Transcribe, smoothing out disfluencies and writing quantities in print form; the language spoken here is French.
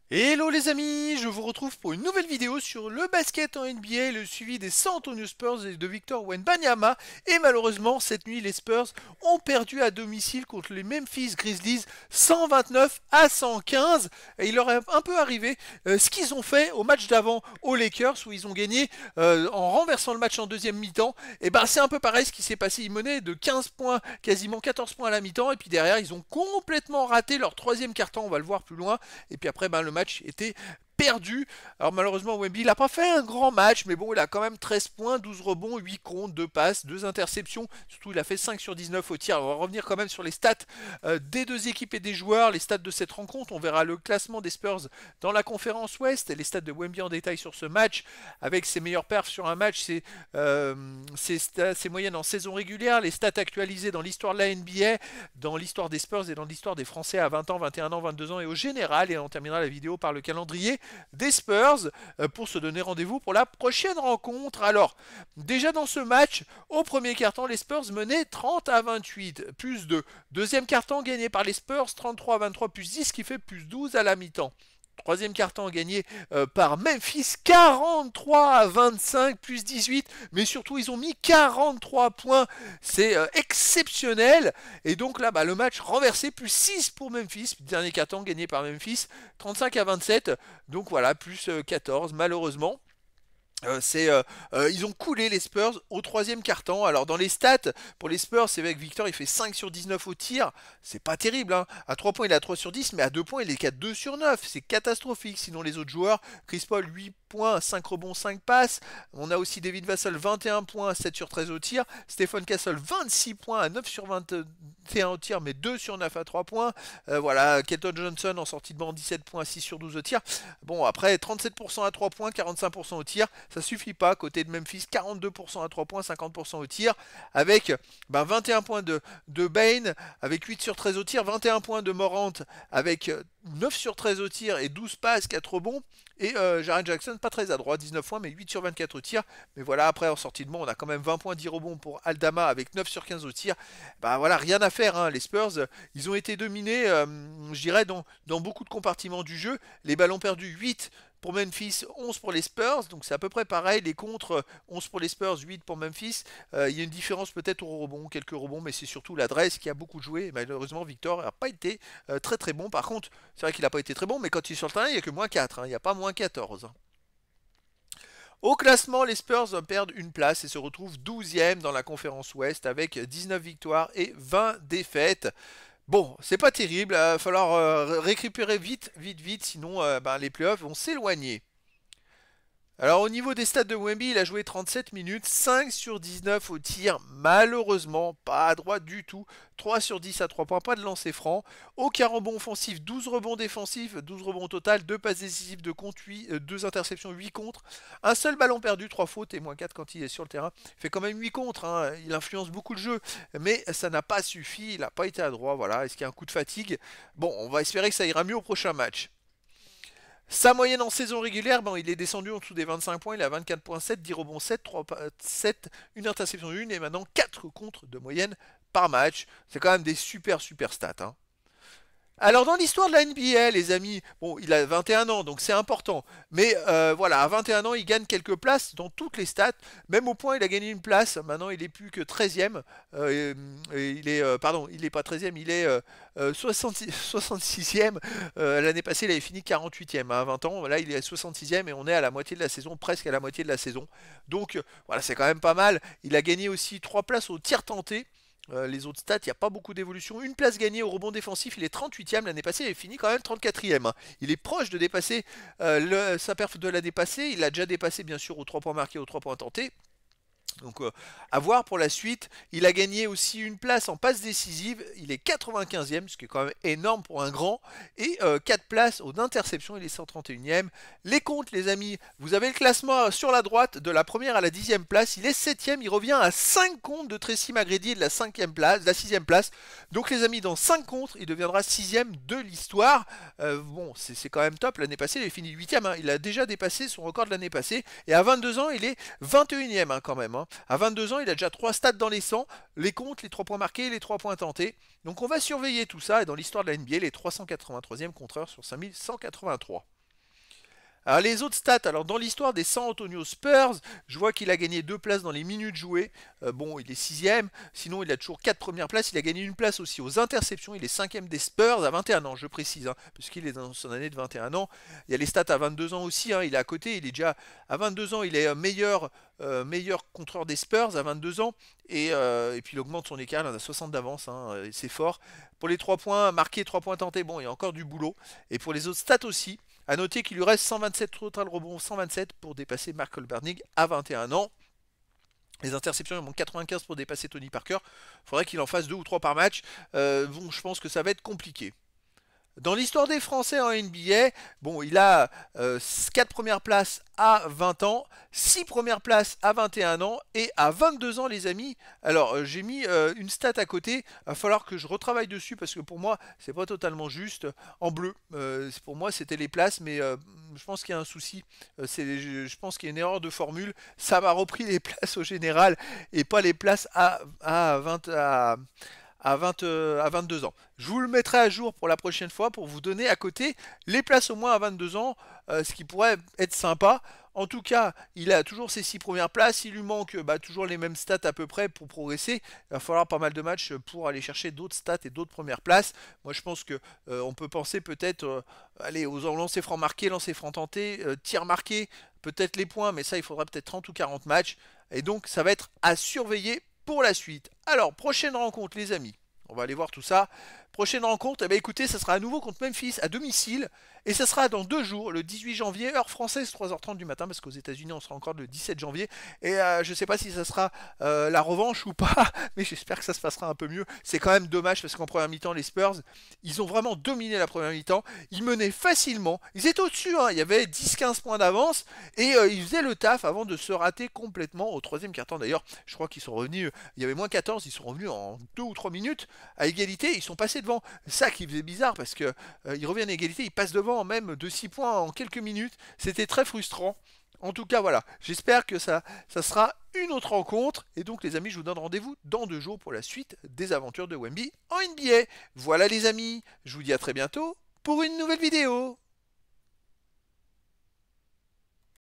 Hello les amis, je vous retrouve pour une nouvelle vidéo sur le basket en NBA, le suivi des San Antonio Spurs et de Victor Wembanyama. Et malheureusement, cette nuit, les Spurs ont perdu à domicile contre les Memphis Grizzlies 129 à 115. Et il leur est un peu arrivé ce qu'ils ont fait au match d'avant aux Lakers où ils ont gagné en renversant le match en deuxième mi-temps. Et ben c'est un peu pareil ce qui s'est passé. Ils menaient de 15 points, quasiment 14 points à la mi-temps. Et puis derrière, ils ont complètement raté leur troisième quart-temps. On va le voir plus loin. Et puis après, le match était perdu. Alors malheureusement, Wemby, il n'a pas fait un grand match, mais bon, il a quand même 13 points, 12 rebonds, 8 comptes, 2 passes, 2 interceptions. Surtout, il a fait 5 sur 19 au tir. On va revenir quand même sur les stats des deux équipes et des joueurs, les stats de cette rencontre. On verra le classement des Spurs dans la conférence Ouest et les stats de Wemby en détail sur ce match, avec ses meilleurs perfs sur un match, ses moyennes en saison régulière, les stats actualisées dans l'histoire de la NBA, dans l'histoire des Spurs et dans l'histoire des Français à 20 ans, 21 ans, 22 ans et au général. Et on terminera la vidéo par le calendrier des Spurs pour se donner rendez-vous pour la prochaine rencontre. Alors, déjà dans ce match, au premier quart-temps, les Spurs menaient 30 à 28, plus 2. Deuxième quart-temps gagné par les Spurs, 33 à 23, plus 10, ce qui fait plus 12 à la mi-temps. Troisième quart-temps gagné par Memphis, 43 à 25, plus 18. Mais surtout, ils ont mis 43 points. C'est exceptionnel. Et donc là, le match renversé, plus 6 pour Memphis. Dernier quart-temps gagné par Memphis, 35 à 27. Donc voilà, plus 14 malheureusement. Ils ont coulé les Spurs au troisième quart-temps. Alors dans les stats, pour les Spurs, c'est vrai que Victor il fait 5 sur 19 au tir. C'est pas terrible, hein. À 3 points il est à 3 sur 10, mais à 2 points il est qu'à 2 sur 9. C'est catastrophique. Sinon les autres joueurs, Chris Paul 8 points, 5 rebonds, 5 passes. On a aussi David Vassell 21 points, 7 sur 13 au tir. Stephen Castle 26 points à 9 sur 21 au tir, mais 2 sur 9 à 3 points. Voilà, Keldon Johnson en sortie de banc 17 points, 6 sur 12 au tir. Bon, après 37% à 3 points, 45% au tir. Ça suffit pas. Côté de Memphis, 42% à 3 points, 50% au tir. Avec 21 points de Bane, avec 8 sur 13 au tir. 21 points de Morant, avec 9 sur 13 au tir et 12 passes, 4 rebonds. Et Jaren Jackson, pas très adroit, 19 points, mais 8 sur 24 au tir. Mais voilà, après, en sortie de banc, on a quand même 20 points, 10 rebonds pour Aldama avec 9 sur 15 au tir. Bah voilà, rien à faire, hein. Les Spurs, ils ont été dominés, je dirais, dans beaucoup de compartiments du jeu. Les ballons perdus, 8 pour Memphis, 11 pour les Spurs, donc c'est à peu près pareil. Les contres, 11 pour les Spurs, 8 pour Memphis. Il y a une différence peut-être au rebond, quelques rebonds, mais c'est surtout l'adresse qui a beaucoup joué. Et malheureusement, Victor n'a pas été très très bon. Par contre, c'est vrai qu'il n'a pas été très bon, mais quand il est sur le terrain, il n'y a que moins 4, hein. Il n'y a pas moins 14. Au classement, les Spurs perdent une place et se retrouvent 12e dans la conférence Ouest avec 19 victoires et 20 défaites. Bon, c'est pas terrible, il va falloir récupérer vite, vite, vite, sinon les playoffs vont s'éloigner. Alors au niveau des stats de Wemby, il a joué 37 minutes, 5 sur 19 au tir, malheureusement pas à droite du tout, 3 sur 10 à 3 points, pas de lancer franc, aucun rebond offensif, 12 rebonds défensifs, 12 rebonds au total, 2 passes décisives de contre, 2 interceptions, 8 contre, un seul ballon perdu, 3 fautes et moins 4 quand il est sur le terrain, il fait quand même 8 contre, hein. Il influence beaucoup le jeu, mais ça n'a pas suffi, il n'a pas été adroit, voilà, est-ce qu'il y a un coup de fatigue? Bon, on va espérer que ça ira mieux au prochain match. Sa moyenne en saison régulière, il est descendu en dessous des 25 points, il a 24,7, 10 rebonds 7, 3, 7, une interception 1 et maintenant 4 contre de moyenne par match. C'est quand même des super super stats, hein. Alors dans l'histoire de la NBA, les amis, bon, il a 21 ans, donc c'est important. Mais voilà, à 21 ans, il gagne quelques places dans toutes les stats. Même au point, il a gagné une place. Maintenant, il est plus que 13e. Pardon, il n'est pas 13e, il est 66e. L'année passée, il avait fini 48e à 20 ans. Là, il est à 66e et on est à la moitié de la saison, presque à la moitié de la saison. Donc voilà, c'est quand même pas mal. Il a gagné aussi 3 places au tir tenté. Les autres stats, il n'y a pas beaucoup d'évolution. Une place gagnée au rebond défensif, il est 38e. L'année passée, il est fini quand même 34e. Il est proche de dépasser sa perf de l'année passée. Il l'a déjà dépassé, bien sûr, aux 3 points marqués, aux 3 points tentés. Donc à voir pour la suite. Il a gagné aussi une place en passe décisive. Il est 95e, ce qui est quand même énorme pour un grand. Et 4 places aux interceptions. Il est 131e. Les comptes, les amis. Vous avez le classement sur la droite de la première à la 10e place. Il est 7e. Il revient à 5 comptes de Tracy McGrady et de la 5e place, de la 6e place. Donc les amis, dans 5 contre, il deviendra 6e de l'histoire. Bon, c'est quand même top. L'année passée, il est fini 8e, hein. Il a déjà dépassé son record de l'année passée. Et à 22 ans, il est 21e, hein, quand même, hein. À 22 ans, il a déjà 3 stats dans les 100, les comptes, les 3 points marqués, les 3 points tentés. Donc on va surveiller tout ça, et dans l'histoire de la NBA, les 383e contreurs sur 5183. Alors les autres stats, alors dans l'histoire des San Antonio Spurs, je vois qu'il a gagné 2 places dans les minutes jouées. Bon, il est 6ème, sinon il a toujours 4 premières places. Il a gagné une place aussi aux interceptions. Il est 5ème des Spurs à 21 ans, je précise, hein, puisqu'il est dans son année de 21 ans. Il y a les stats à 22 ans aussi, hein, il est à côté, il est déjà à 22 ans, il est meilleur contreur des Spurs à 22 ans. Et puis il augmente son écart, il en a 60 d'avance, hein, c'est fort. Pour les 3 points marqués, 3 points tentés, bon, il y a encore du boulot. Et pour les autres stats aussi, à noter qu'il lui reste 127 total rebonds, 127 pour dépasser Mark Kolbernig à 21 ans. Les interceptions, il manque 95 pour dépasser Tony Parker. Il faudrait qu'il en fasse 2 ou 3 par match. Bon, je pense que ça va être compliqué. Dans l'histoire des Français en NBA, bon, il a 4 premières places à 20 ans, 6 premières places à 21 ans et à 22 ans, les amis. Alors, j'ai mis une stat à côté. Il va falloir que je retravaille dessus parce que pour moi, c'est pas totalement juste. En bleu, pour moi, c'était les places, mais je pense qu'il y a un souci. Je pense qu'il y a une erreur de formule. Ça m'a repris les places au général et pas les places à 20 à 22 ans. Je vous le mettrai à jour pour la prochaine fois pour vous donner à côté les places au moins à 22 ans, ce qui pourrait être sympa. En tout cas, il a toujours ses 6 premières places, il lui manque toujours les mêmes stats à peu près pour progresser. Il va falloir pas mal de matchs pour aller chercher d'autres stats et d'autres premières places. Moi je pense que on peut penser peut-être aller aux lancers francs marqués, lancers francs tentés, tirs marqués, peut-être les points, mais ça il faudra peut-être 30 ou 40 matchs. Et donc ça va être à surveiller pour la suite. Alors, prochaine rencontre, les amis. On va aller voir tout ça. Prochaine rencontre, eh bien, écoutez, ça sera à nouveau contre Memphis à domicile. Et ça sera dans 2 jours, le 18 janvier, heure française, 3h30 du matin, parce qu'aux États-Unis on sera encore le 17 janvier. Et je ne sais pas si ça sera la revanche ou pas, mais j'espère que ça se passera un peu mieux. C'est quand même dommage, parce qu'en première mi-temps, les Spurs, ils ont vraiment dominé la première mi-temps. Ils menaient facilement. Ils étaient au-dessus, hein. Il y avait 10-15 points d'avance. Et ils faisaient le taf avant de se rater complètement au 3e quart-temps. D'ailleurs, je crois qu'ils sont revenus, il y avait moins 14, ils sont revenus en 2 ou 3 minutes à égalité. Ils sont passés devant. Ça qui faisait bizarre, parce que ils reviennent à égalité, ils passent devant même de 6 points en quelques minutes. C'était très frustrant. En tout cas, voilà. J'espère que ça sera une autre rencontre. Et donc, les amis, je vous donne rendez-vous dans 2 jours pour la suite des aventures de Wemby en NBA. Voilà, les amis. Je vous dis à très bientôt pour une nouvelle vidéo.